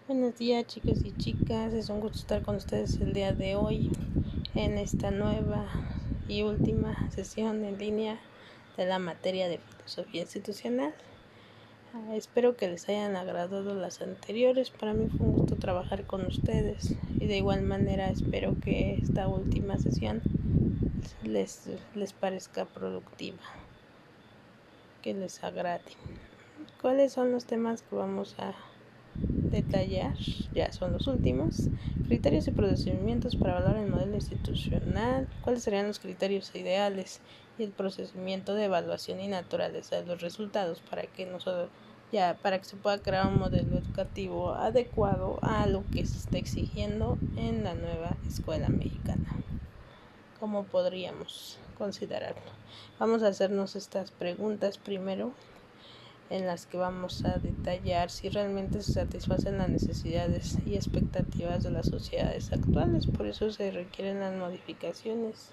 Buenos días, chicos y chicas, es un gusto estar con ustedes el día de hoy en esta nueva y última sesión en línea de la materia de filosofía institucional. Espero que les hayan agradado las anteriores. Para mí fue un gusto trabajar con ustedes y de igual manera espero que esta última sesión les parezca productiva, que les agrade. ¿Cuáles son los temas que vamos a detallar? Ya son los últimos. Criterios y procedimientos para evaluar el modelo institucional. ¿Cuáles serían los criterios ideales y el procedimiento de evaluación y naturaleza de los resultados para que se pueda crear un modelo educativo adecuado a lo que se está exigiendo en la nueva escuela mexicana? ¿Cómo podríamos considerarlo? Vamos a hacernos estas preguntas primero, en las que vamos a detallar si realmente se satisfacen las necesidades y expectativas de las sociedades actuales. Por eso se requieren las modificaciones,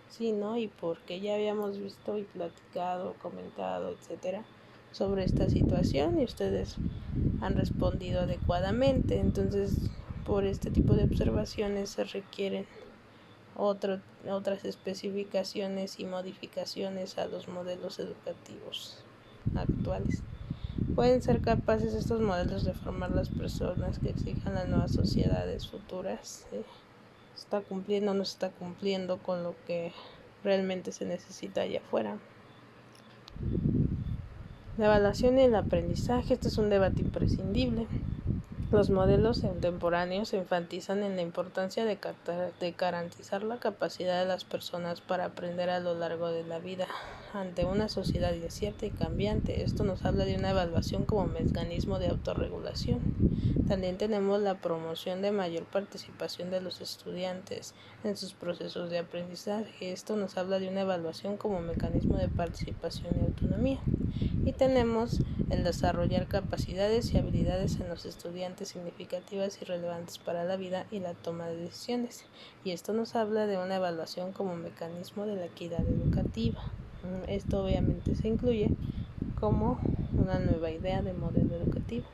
sí, ¿no? Y porque ya habíamos visto y platicado, comentado, etcétera, sobre esta situación y ustedes han respondido adecuadamente. Entonces, por este tipo de observaciones se requieren otras especificaciones y modificaciones a los modelos educativos actuales. ¿Pueden ser capaces estos modelos de formar las personas que exijan las nuevas sociedades futuras? ¿Se está cumpliendo o no se está cumpliendo con lo que realmente se necesita allá afuera? La evaluación y el aprendizaje. Este es un debate imprescindible. Los modelos contemporáneos enfatizan en la importancia de garantizar la capacidad de las personas para aprender a lo largo de la vida ante una sociedad incierta y cambiante. Esto nos habla de una evaluación como mecanismo de autorregulación. También tenemos la promoción de mayor participación de los estudiantes en sus procesos de aprendizaje. Esto nos habla de una evaluación como mecanismo de participación y autonomía. Y tenemos el desarrollar capacidades y habilidades en los estudiantes significativas y relevantes para la vida y la toma de decisiones. Y esto nos habla de una evaluación como mecanismo de la equidad educativa. Esto obviamente se incluye como una nueva idea de modelo educativo.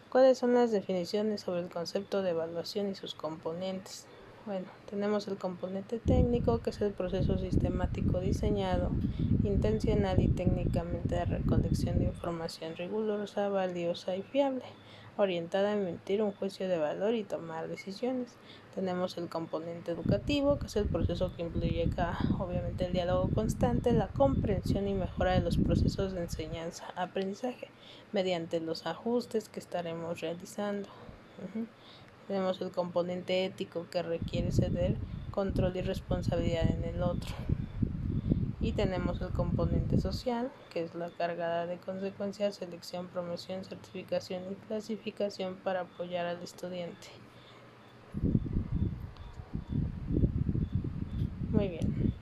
¿Cuáles son las definiciones sobre el concepto de evaluación y sus componentes? Bueno, tenemos el componente técnico, que es el proceso sistemático diseñado, intencional y técnicamente de recolección de información rigurosa, valiosa y fiable, orientada a emitir un juicio de valor y tomar decisiones. Tenemos el componente educativo, que es el proceso que implica obviamente el diálogo constante, la comprensión y mejora de los procesos de enseñanza-aprendizaje mediante los ajustes que estaremos realizando. Tenemos el componente ético, que requiere ceder control y responsabilidad en el otro. Y tenemos el componente social, que es la cargada de consecuencias, selección, promoción, certificación y clasificación para apoyar al estudiante. Muy bien.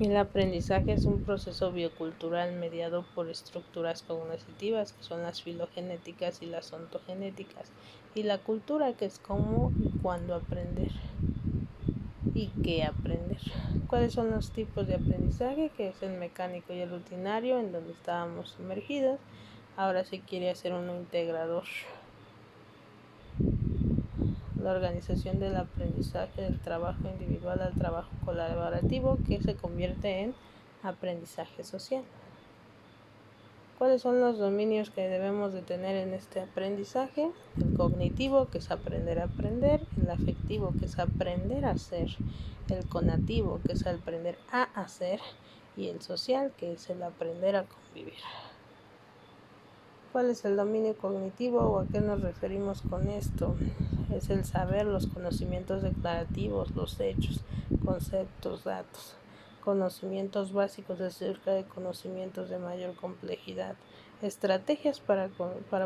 El aprendizaje es un proceso biocultural mediado por estructuras cognitivas, que son las filogenéticas y las ontogenéticas, y la cultura, que es cómo y cuándo aprender y qué aprender. ¿Cuáles son los tipos de aprendizaje? Que es el mecánico y el rutinario, en donde estábamos sumergidos. Ahora se quiere hacer uno integrador. La organización del aprendizaje del trabajo individual al trabajo colaborativo, que se convierte en aprendizaje social. ¿Cuáles son los dominios que debemos de tener en este aprendizaje? El cognitivo, que es aprender a aprender; el afectivo, que es aprender a ser; el conativo, que es aprender a hacer; y el social, que es el aprender a convivir. ¿Cuál es el dominio cognitivo o a qué nos referimos con esto? Es el saber, los conocimientos declarativos, los hechos, conceptos, datos, conocimientos básicos acerca de conocimientos de mayor complejidad, estrategias para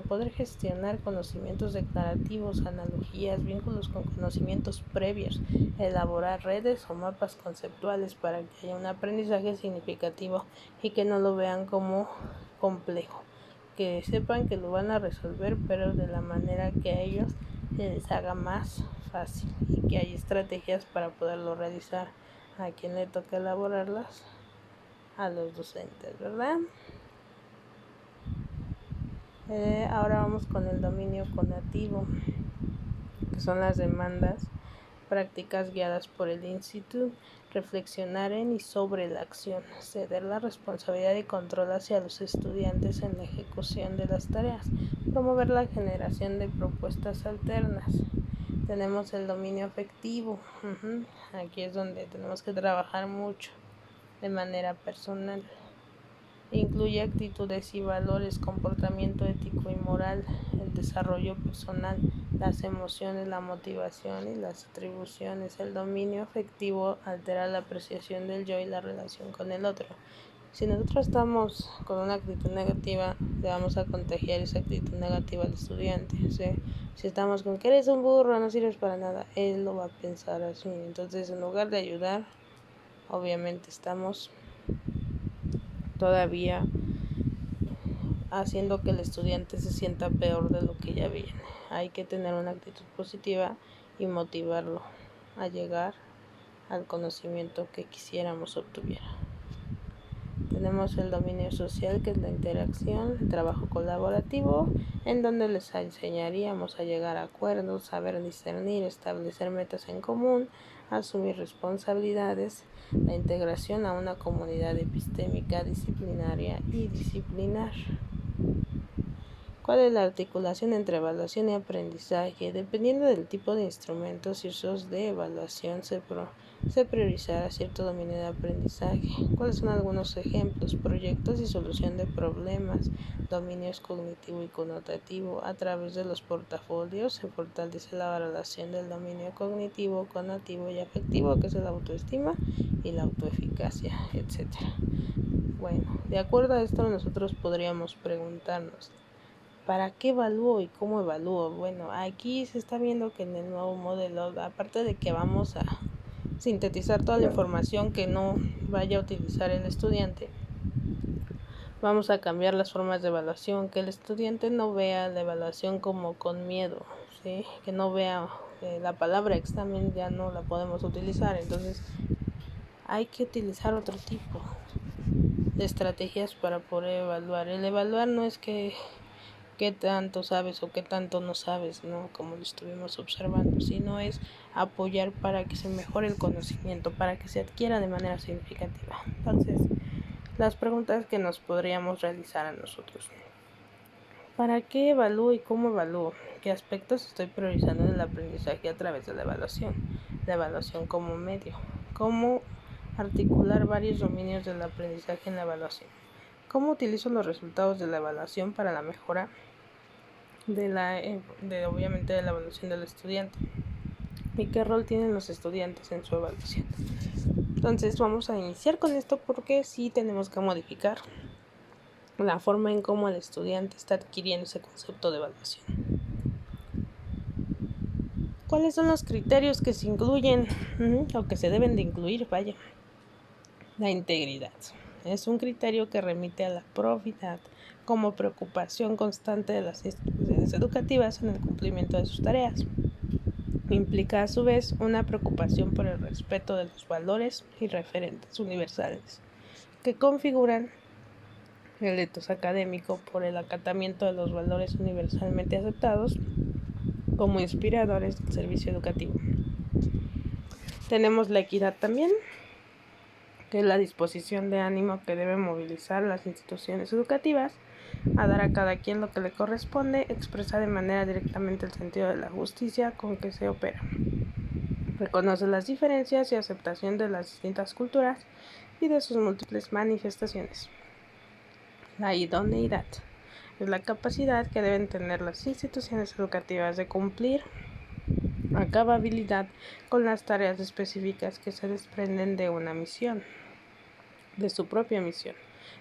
poder gestionar conocimientos declarativos, analogías, vínculos con conocimientos previos, elaborar redes o mapas conceptuales para que haya un aprendizaje significativo y que no lo vean como complejo, que sepan que lo van a resolver, pero de la manera que a ellos se les haga más fácil, y que hay estrategias para poderlo realizar. A quien le toca elaborarlas, a los docentes, ¿verdad? Ahora vamos con el dominio conativo, que son las demandas, prácticas guiadas por el instituto, reflexionar en y sobre la acción, ceder la responsabilidad y control hacia los estudiantes en la ejecución de las tareas, promover la generación de propuestas alternas. Tenemos el dominio afectivo, aquí es donde tenemos que trabajar mucho de manera personal. Incluye actitudes y valores, comportamiento ético y moral, el desarrollo personal, las emociones, la motivación y las atribuciones. El dominio afectivo altera la apreciación del yo y la relación con el otro. Si nosotros estamos con una actitud negativa, le vamos a contagiar esa actitud negativa al estudiante. Si estamos con que eres un burro, no sirves para nada, él lo va a pensar así. Entonces, en lugar de ayudar, obviamente estamos todavía haciendo que el estudiante se sienta peor de lo que ya viene. Hay que tener una actitud positiva y motivarlo a llegar al conocimiento que quisiéramos obtuviera. Tenemos el dominio social, que es la interacción, el trabajo colaborativo, en donde les enseñaríamos a llegar a acuerdos, saber discernir, establecer metas en común, asumir responsabilidades, la integración a una comunidad epistémica, disciplinaria y disciplinar. ¿Cuál es la articulación entre evaluación y aprendizaje? Dependiendo del tipo de instrumentos y usos de evaluación, se priorizará cierto dominio de aprendizaje. ¿Cuáles son algunos ejemplos? Proyectos y solución de problemas, dominios cognitivo y connotativo. A través de los portafolios se fortalece la relación del dominio cognitivo, connotativo y afectivo, que es la autoestima y la autoeficacia, etc. Bueno, de acuerdo a esto nosotros podríamos preguntarnos, ¿para qué evalúo y cómo evalúo? Bueno, aquí se está viendo que en el nuevo modelo, aparte de que vamos a sintetizar toda la información que no vaya a utilizar el estudiante, vamos a cambiar las formas de evaluación, que el estudiante no vea la evaluación como con miedo, ¿sí? Que no vea la palabra examen, ya no la podemos utilizar. Entonces hay que utilizar otro tipo de estrategias para poder evaluar. El evaluar no es que qué tanto sabes o qué tanto no sabes, ¿no? Como lo estuvimos observando, sino es apoyar para que se mejore el conocimiento, para que se adquiera de manera significativa. Entonces, las preguntas que nos podríamos realizar a nosotros: ¿para qué evalúo y cómo evalúo? ¿Qué aspectos estoy priorizando en el aprendizaje a través de la evaluación? La evaluación como medio. ¿Cómo articular varios dominios del aprendizaje en la evaluación? ¿Cómo utilizo los resultados de la evaluación para la mejora obviamente de la evaluación del estudiante? ¿Y qué rol tienen los estudiantes en su evaluación? Entonces vamos a iniciar con esto, porque sí tenemos que modificar la forma en cómo el estudiante está adquiriendo ese concepto de evaluación. ¿Cuáles son los criterios que se incluyen o que se deben de incluir? Vaya, la integridad es un criterio que remite a la probidad como preocupación constante de las instituciones educativas en el cumplimiento de sus tareas. Implica a su vez una preocupación por el respeto de los valores y referentes universales que configuran el ethos académico, por el acatamiento de los valores universalmente aceptados como inspiradores del servicio educativo. Tenemos la equidad también, que es la disposición de ánimo que deben movilizar las instituciones educativas a dar a cada quien lo que le corresponde, expresa de manera directamente el sentido de la justicia con que se opera. Reconoce las diferencias y aceptación de las distintas culturas y de sus múltiples manifestaciones. La idoneidad es la capacidad que deben tener las instituciones educativas de cumplir a cabalidad con las tareas específicas que se desprenden de una misión, de su propia misión,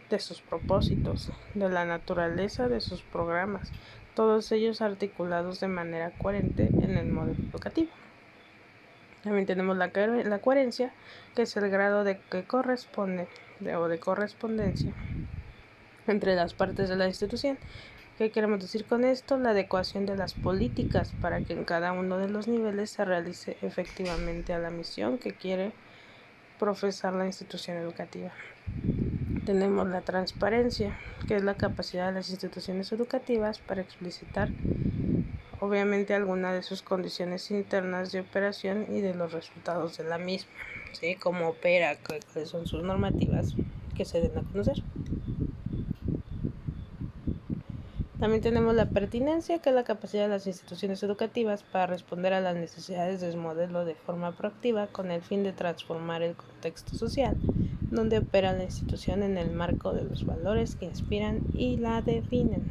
de sus propósitos, de la naturaleza de sus programas, todos ellos articulados de manera coherente en el modelo educativo. También tenemos la coherencia, que es el grado de correspondencia entre las partes de la institución. ¿Qué queremos decir con esto? La adecuación de las políticas para que en cada uno de los niveles se realice efectivamente a la misión que quiere profesar la institución educativa. Tenemos la transparencia, que es la capacidad de las instituciones educativas para explicitar obviamente algunas de sus condiciones internas de operación y de los resultados de la misma, ¿sí? Cómo opera, cuáles son sus normativas que se den a conocer. También tenemos la pertinencia, que es la capacidad de las instituciones educativas para responder a las necesidades del modelo de forma proactiva con el fin de transformar el contexto social donde opera la institución en el marco de los valores que inspiran y la definen.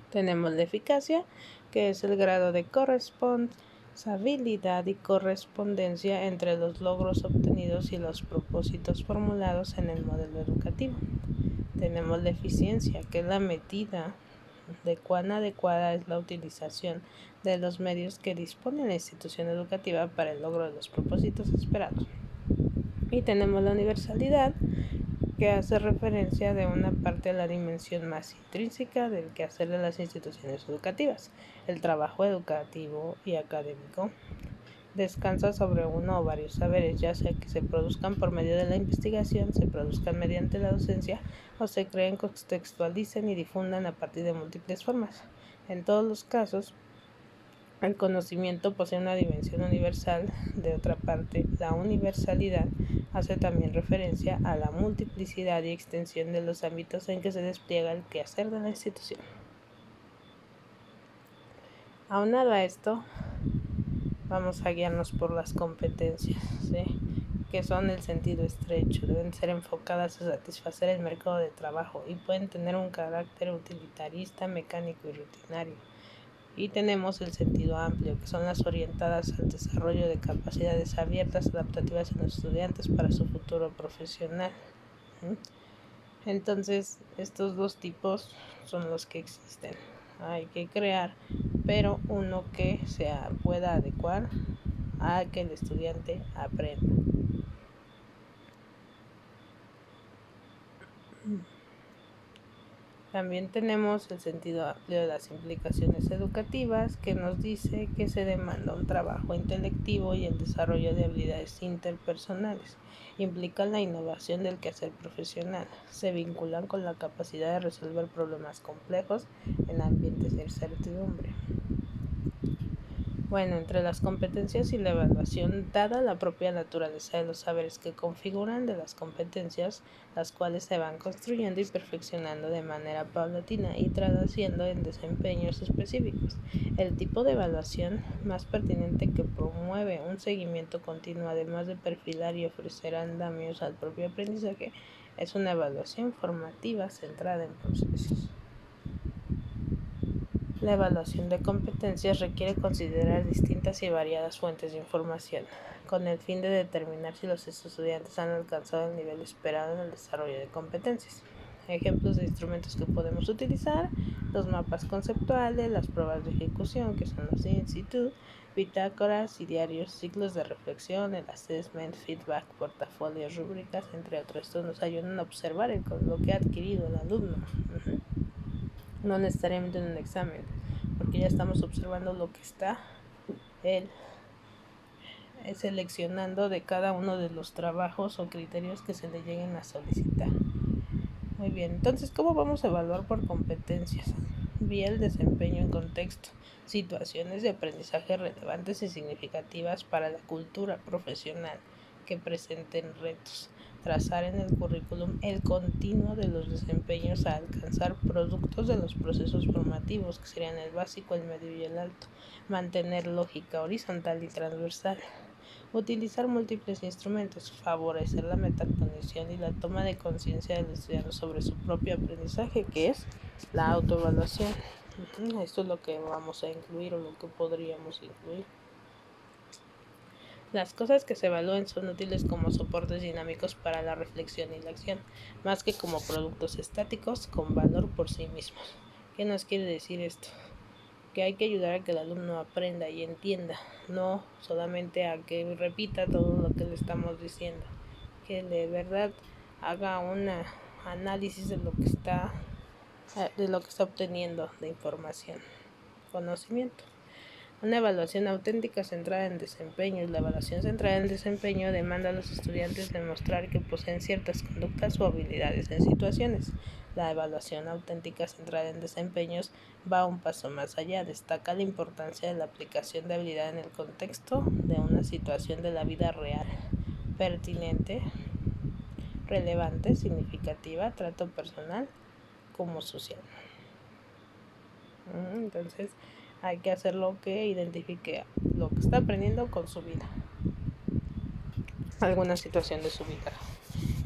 Tenemos la eficacia, que es el grado de corresponsabilidad y correspondencia entre los logros obtenidos y los propósitos formulados en el modelo educativo. Tenemos la eficiencia, que es la medida de cuán adecuada es la utilización de los medios que dispone la institución educativa para el logro de los propósitos esperados. Y tenemos la universalidad, que hace referencia de una parte a la dimensión más intrínseca del quehacer de las instituciones educativas. El trabajo educativo y académico descansa sobre uno o varios saberes, ya sea que se produzcan por medio de la investigación, se produzcan mediante la docencia o se creen, contextualicen y difundan a partir de múltiples formas. En todos los casos, el conocimiento posee una dimensión universal. De otra parte, la universalidad hace también referencia a la multiplicidad y extensión de los ámbitos en que se despliega el quehacer de la institución. Aunado a esto, vamos a guiarnos por las competencias, ¿sí? Que son el sentido estrecho, deben ser enfocadas a satisfacer el mercado de trabajo y pueden tener un carácter utilitarista, mecánico y rutinario. Y tenemos el sentido amplio, que son las orientadas al desarrollo de capacidades abiertas, adaptativas en los estudiantes para su futuro profesional. Entonces, estos dos tipos son los que existen. Hay que crear, pero uno que se pueda adecuar a que el estudiante aprenda. También tenemos el sentido amplio de las implicaciones educativas, que nos dice que se demanda un trabajo intelectivo y el desarrollo de habilidades interpersonales. Implican la innovación del quehacer profesional. Se vinculan con la capacidad de resolver problemas complejos en ambientes de incertidumbre. Bueno, entre las competencias y la evaluación, dada la propia naturaleza de los saberes que configuran de las competencias, las cuales se van construyendo y perfeccionando de manera paulatina y traduciendo en desempeños específicos. El tipo de evaluación más pertinente que promueve un seguimiento continuo, además de perfilar y ofrecer andamios al propio aprendizaje, es una evaluación formativa centrada en procesos. La evaluación de competencias requiere considerar distintas y variadas fuentes de información, con el fin de determinar si los estudiantes han alcanzado el nivel esperado en el desarrollo de competencias. Ejemplos de instrumentos que podemos utilizar: los mapas conceptuales, las pruebas de ejecución, que son los in situ, bitácoras y diarios, ciclos de reflexión, el assessment, feedback, portafolios, rúbricas, entre otros. Estos nos ayudan a observar lo que ha adquirido el alumno. No necesariamente en un examen, porque ya estamos observando lo que está él seleccionando de cada uno de los trabajos o criterios que se le lleguen a solicitar. Muy bien, entonces, ¿cómo vamos a evaluar por competencias? Vía el desempeño en contexto, situaciones de aprendizaje relevantes y significativas para la cultura profesional que presenten retos. Trazar en el currículum el continuo de los desempeños a alcanzar, productos de los procesos formativos, que serían el básico, el medio y el alto. Mantener lógica horizontal y transversal. Utilizar múltiples instrumentos. Favorecer la metacognición y la toma de conciencia del estudiante sobre su propio aprendizaje, que es la autoevaluación. Esto es lo que vamos a incluir, o lo que podríamos incluir. Las cosas que se evalúen son útiles como soportes dinámicos para la reflexión y la acción, más que como productos estáticos con valor por sí mismos. ¿Qué nos quiere decir esto? Que hay que ayudar a que el alumno aprenda y entienda, no solamente a que repita todo lo que le estamos diciendo, que de verdad haga un análisis de lo que está obteniendo de información, conocimiento. Una evaluación auténtica centrada en desempeño. La evaluación centrada en desempeño demanda a los estudiantes demostrar que poseen ciertas conductas o habilidades en situaciones. La evaluación auténtica centrada en desempeños va un paso más allá. Destaca la importancia de la aplicación de habilidad en el contexto de una situación de la vida real, pertinente, relevante, significativa, tanto personal como social. Entonces hay que hacer lo que identifique lo que está aprendiendo con su vida, alguna situación de su vida.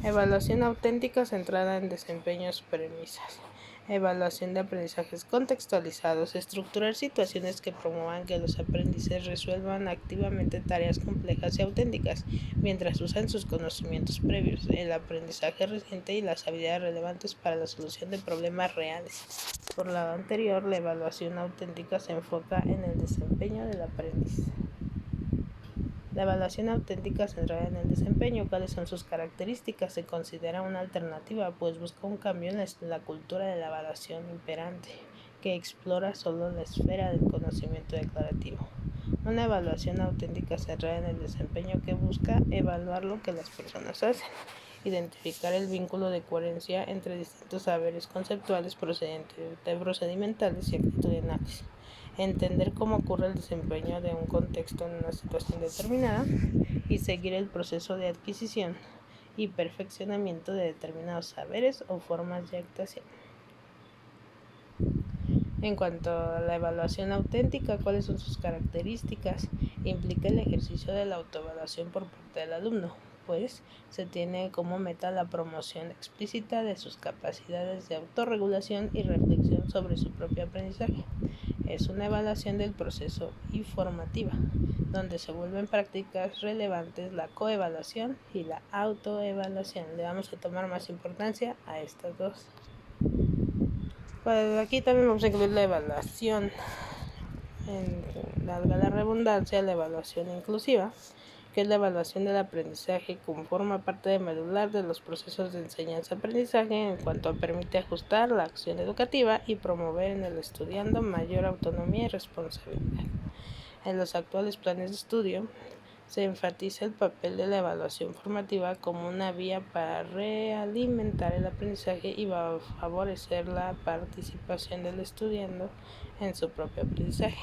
Evaluación auténtica centrada en desempeños, premisas. Evaluación de aprendizajes contextualizados. Estructurar situaciones que promuevan que los aprendices resuelvan activamente tareas complejas y auténticas mientras usan sus conocimientos previos, el aprendizaje reciente y las habilidades relevantes para la solución de problemas reales. Por lo anterior, la evaluación auténtica se enfoca en el desempeño del aprendiz. La evaluación auténtica centrada en el desempeño. ¿Cuáles son sus características? Se considera una alternativa, pues busca un cambio en la cultura de la evaluación imperante, que explora solo la esfera del conocimiento declarativo. Una evaluación auténtica centrada en el desempeño que busca evaluar lo que las personas hacen, identificar el vínculo de coherencia entre distintos saberes conceptuales, procedimentales y actitudinales, entender cómo ocurre el desempeño de un contexto en una situación determinada y seguir el proceso de adquisición y perfeccionamiento de determinados saberes o formas de actuación. En cuanto a la evaluación auténtica, ¿cuáles son sus características? Implica el ejercicio de la autoevaluación por parte del alumno, pues se tiene como meta la promoción explícita de sus capacidades de autorregulación y reflexión sobre su propio aprendizaje. Es una evaluación del proceso y formativa, donde se vuelven prácticas relevantes la coevaluación y la autoevaluación. Le vamos a tomar más importancia a estas dos. Pues aquí también vamos a incluir la evaluación, valga la redundancia, la evaluación inclusiva, que es la evaluación del aprendizaje, como forma parte medular de los procesos de enseñanza-aprendizaje en cuanto a permite ajustar la acción educativa y promover en el estudiando mayor autonomía y responsabilidad. En los actuales planes de estudio se enfatiza el papel de la evaluación formativa como una vía para realimentar el aprendizaje y va a favorecer la participación del estudiante en su propio aprendizaje.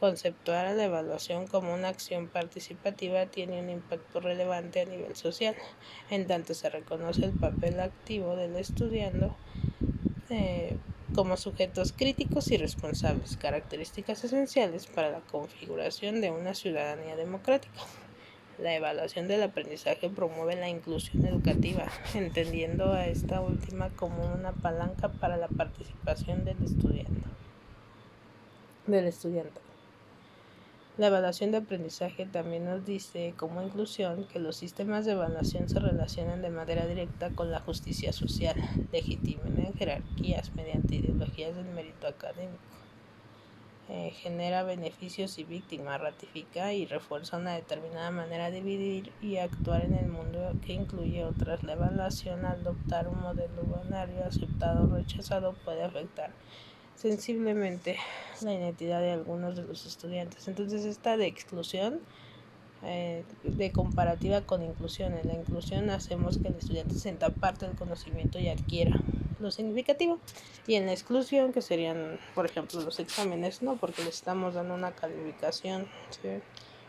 Conceptuar la evaluación como una acción participativa tiene un impacto relevante a nivel social, en tanto se reconoce el papel activo del estudiante como sujetos críticos y responsables, características esenciales para la configuración de una ciudadanía democrática. La evaluación del aprendizaje promueve la inclusión educativa, entendiendo a esta última como una palanca para la participación del estudiante. La evaluación de aprendizaje también nos dice, como inclusión, que los sistemas de evaluación se relacionan de manera directa con la justicia social, legitiman jerarquías mediante ideologías del mérito académico, genera beneficios y víctimas, ratifica y refuerza una determinada manera de vivir y actuar en el mundo que incluye otras. La evaluación, al adoptar un modelo binario aceptado o rechazado, puede afectar sensiblemente la identidad de algunos de los estudiantes. Entonces esta de exclusión de comparativa con inclusión. En la inclusión hacemos que el estudiante sienta parte del conocimiento y adquiera lo significativo, y en la exclusión, que serían por ejemplo los exámenes, no, porque les estamos dando una calificación, ¿sí?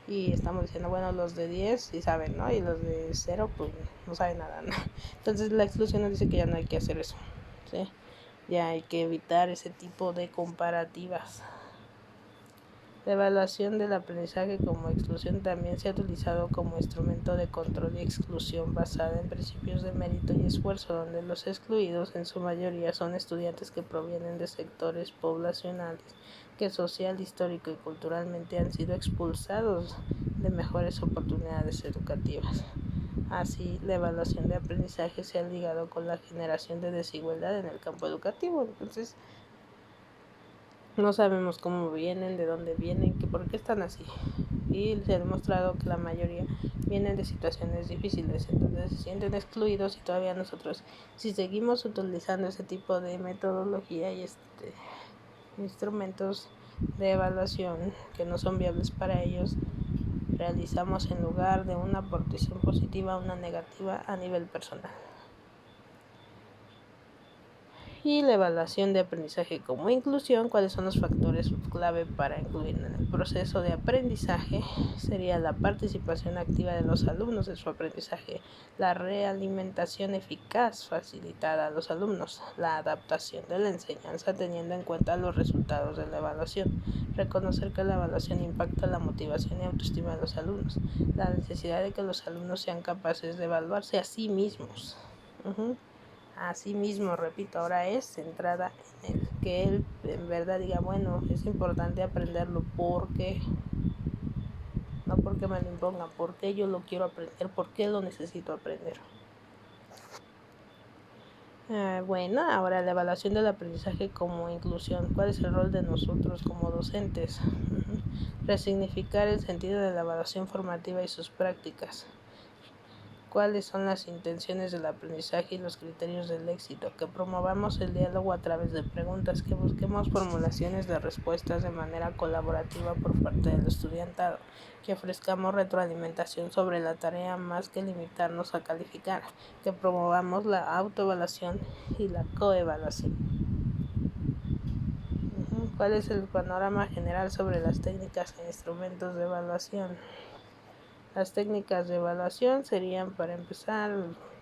Y estamos diciendo, bueno, los de 10 sí saben, ¿no? Y los de 0 pues no saben nada, ¿no? Entonces la exclusión nos dice que ya no hay que hacer eso, ¿sí? Ya hay que evitar ese tipo de comparativas. La evaluación del aprendizaje como exclusión también se ha utilizado como instrumento de control y exclusión basada en principios de mérito y esfuerzo, donde los excluidos en su mayoría son estudiantes que provienen de sectores poblacionales que social, histórico y culturalmente han sido expulsados de mejores oportunidades educativas. Así, la evaluación de aprendizaje se ha ligado con la generación de desigualdad en el campo educativo. Entonces, no sabemos cómo vienen, de dónde vienen, por qué están así. Y se ha demostrado que la mayoría vienen de situaciones difíciles, entonces se sienten excluidos, y todavía nosotros, si seguimos utilizando ese tipo de metodología y instrumentos, de evaluación que no son viables para ellos, realizamos en lugar de una aportación positiva una negativa a nivel personal. Y la evaluación de aprendizaje como inclusión, ¿cuáles son los factores clave para incluir en el proceso de aprendizaje? Sería la participación activa de los alumnos en su aprendizaje, la realimentación eficaz facilitada a los alumnos, la adaptación de la enseñanza teniendo en cuenta los resultados de la evaluación, reconocer que la evaluación impacta la motivación y autoestima de los alumnos, la necesidad de que los alumnos sean capaces de evaluarse a sí mismos. Asimismo, repito, ahora es centrada en él, que él en verdad diga, bueno, es importante aprenderlo porque, no porque me lo impongan, porque yo lo quiero aprender, porque lo necesito aprender. Bueno, ahora la evaluación del aprendizaje como inclusión. ¿Cuál es el rol de nosotros como docentes? Resignificar el sentido de la evaluación formativa y sus prácticas. ¿Cuáles son las intenciones del aprendizaje y los criterios del éxito? Que promovamos el diálogo a través de preguntas, que busquemos formulaciones de respuestas de manera colaborativa por parte del estudiantado, que ofrezcamos retroalimentación sobre la tarea más que limitarnos a calificar, que promovamos la autoevaluación y la coevaluación. ¿Cuál es el panorama general sobre las técnicas e instrumentos de evaluación? Las técnicas de evaluación serían, para empezar,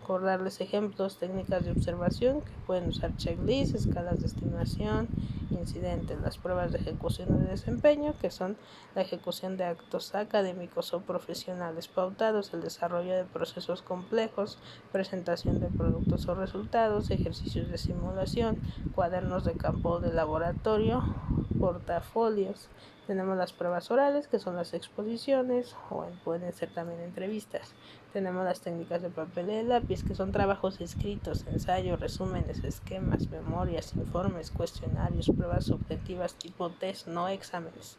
por darles ejemplos, técnicas de observación que pueden usar checklists, escalas de estimación, incidentes, las pruebas de ejecución de desempeño, que son la ejecución de actos académicos o profesionales pautados, el desarrollo de procesos complejos, presentación de productos o resultados, ejercicios de simulación, cuadernos de campo de laboratorio, portafolios. Tenemos las pruebas orales, que son las exposiciones, o pueden ser también entrevistas. Tenemos las técnicas de papel y de lápiz, que son trabajos escritos, ensayos, resúmenes, esquemas, memorias, informes, cuestionarios, pruebas subjetivas tipo test, no exámenes,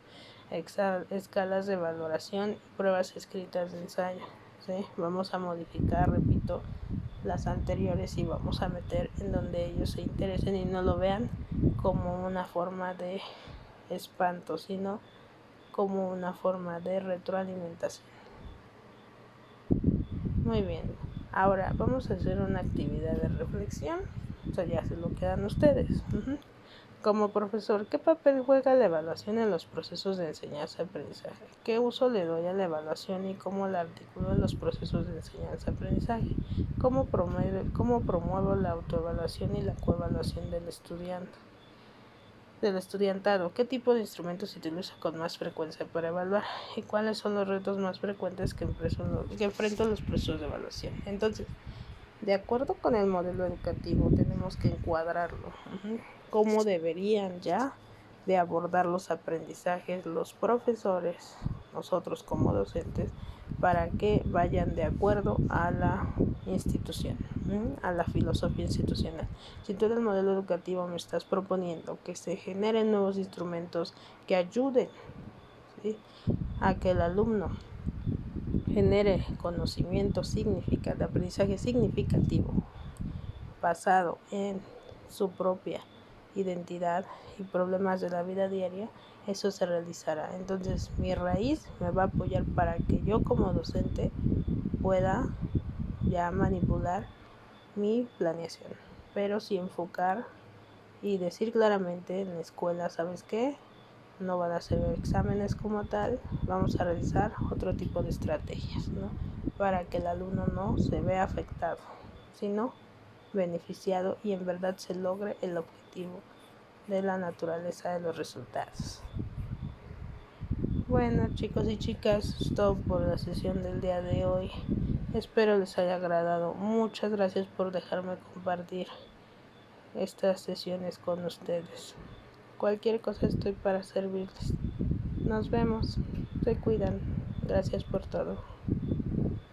escalas de valoración, pruebas escritas de ensayo. ¿Sí? Vamos a modificar, repito, las anteriores y vamos a meter en donde ellos se interesen y no lo vean como una forma de espanto, sino como una forma de retroalimentación. Muy bien, ahora vamos a hacer una actividad de reflexión. O sea, ya se lo quedan ustedes. Como profesor, ¿qué papel juega la evaluación en los procesos de enseñanza-aprendizaje? ¿Qué uso le doy a la evaluación y cómo la articulo en los procesos de enseñanza-aprendizaje? ¿Cómo promuevo la autoevaluación y la coevaluación del estudiantado? ¿Qué tipo de instrumentos se utiliza con más frecuencia para evaluar? ¿Y cuáles son los retos más frecuentes que enfrento los procesos de evaluación? Entonces, de acuerdo con el modelo educativo, tenemos que encuadrarlo. ¿Cómo deberían ya de abordar los aprendizajes los profesores, nosotros como docentes, para que vayan de acuerdo a la institución, a la filosofía institucional? Si tú en el modelo educativo me estás proponiendo que se generen nuevos instrumentos que ayuden, ¿sí?, a que el alumno genere conocimiento de aprendizaje significativo basado en su propia identidad y problemas de la vida diaria, eso se realizará. Entonces mi raíz me va a apoyar para que yo como docente pueda ya manipular mi planeación, pero sí enfocar y decir claramente en la escuela, ¿sabes qué? No van a hacer exámenes como tal, vamos a realizar otro tipo de estrategias, ¿no?, para que el alumno no se vea afectado, sino beneficiado y en verdad se logre el objetivo de la naturaleza de los resultados. Bueno, chicos y chicas, es todo por la sesión del día de hoy. Espero les haya agradado. Muchas gracias por dejarme compartir estas sesiones con ustedes. Cualquier cosa estoy para servirles. Nos vemos. Se cuidan. Gracias por todo.